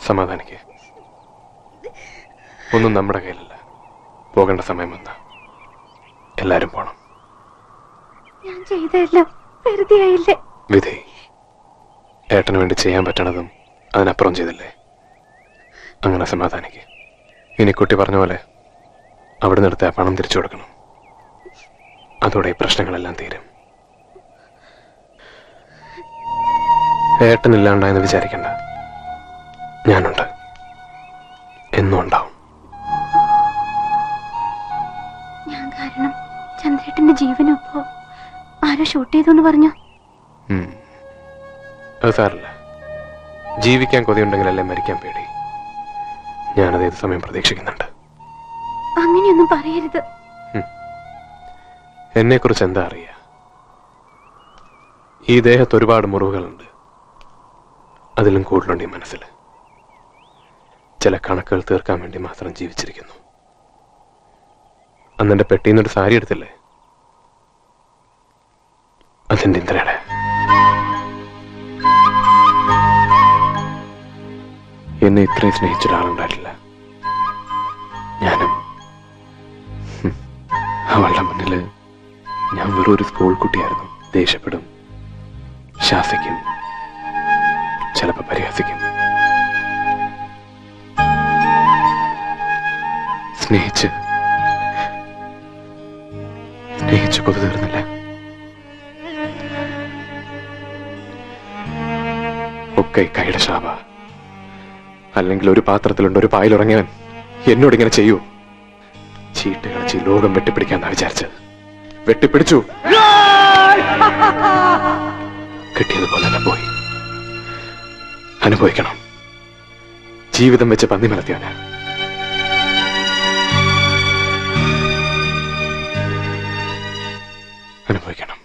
സമാധാനിക്ക്. ഒന്നും നമ്മുടെ കയ്യിലല്ല. പോകേണ്ട സമയം വന്ന എല്ലാരും പോണം. ഞാൻ ചെയ്തല്ല വെറുതെ ആയില്ലേ? വിധി ഏട്ടന് വേണ്ടി ചെയ്യാൻ പറ്റണതും അതിനപ്പുറം ചെയ്തില്ലേ? അങ്ങനെ സമാധാനിക്ക്. ഇനി കുട്ടി പറഞ്ഞ പോലെ അവിടെ നിർത്തി ആ പണം തിരിച്ചു കൊടുക്കണം. അതോടെ ഈ പ്രശ്നങ്ങളെല്ലാം തീരും. ഏട്ടനില്ലാണ്ടായെന്ന് വിചാരിക്കണ്ട, ഞാനുണ്ട്, എന്നും ഉണ്ടാവും. ഞാൻ കാരണം ചന്ദ്രേട്ടന്റെ ജീവനൊപ്പോ ആരോ ഷൂട്ട് ചെയ്തു പറഞ്ഞു. അത് സാരല്ല. ജീവിക്കാൻ കൊതിയുണ്ടെങ്കിലല്ലേ മരിക്കാൻ പേടി. ഞാനത് ഏത് സമയം പ്രതീക്ഷിക്കുന്നുണ്ട്. അങ്ങനെയൊന്നും പറയരുത്. എന്നെ കുറിച്ച് എന്താ അറിയാ? ഈ ദേഹത്ത് ഒരുപാട് മുറിവുകളുണ്ട്. അതിലും കൂടുതലുണ്ട് ഈ മനസ്സിൽ. ചില കണക്കുകൾ തീർക്കാൻ വേണ്ടി മാത്രം ജീവിച്ചിരിക്കുന്നു. അന്നെന്റെ പെട്ടിന്നൊരു സാരി എടുത്തില്ലേ? അതെന്റെ ഇന്ദ്രയുടെ. എന്നെ ഇത്രയും സ്നേഹിച്ചൊരാളുണ്ടായിട്ടില്ല. ഞാനും. അവളുടെ മുന്നില് ഞാൻ വെറും ഒരു സ്കൂൾ കുട്ടിയായിരുന്നു. ദേഷ്യപ്പെടും, ശാസിക്കും, ചിലപ്പോ പരിഹസിക്കും. സ്നേഹിച്ച് കൊതു തീർന്നില്ല. ഒക്കെ കൈയുടെ ശാപ. അല്ലെങ്കിൽ ഒരു പാത്രത്തിലുണ്ട് ഒരു പായിലുറങ്ങിയവൻ എന്നോടിങ്ങനെ ചെയ്യൂ. ചീട്ട് കളിച്ച് ലോകം വെട്ടിപ്പിടിക്കാന്നാ വിചാരിച്ചത്. വെട്ടിപ്പിടിച്ചു. കിട്ടിയതുപോലെ തന്നെ പോയി. അനുഭവിക്കണം. ജീവിതം വെച്ച് പന്നി മലത്തിയവന്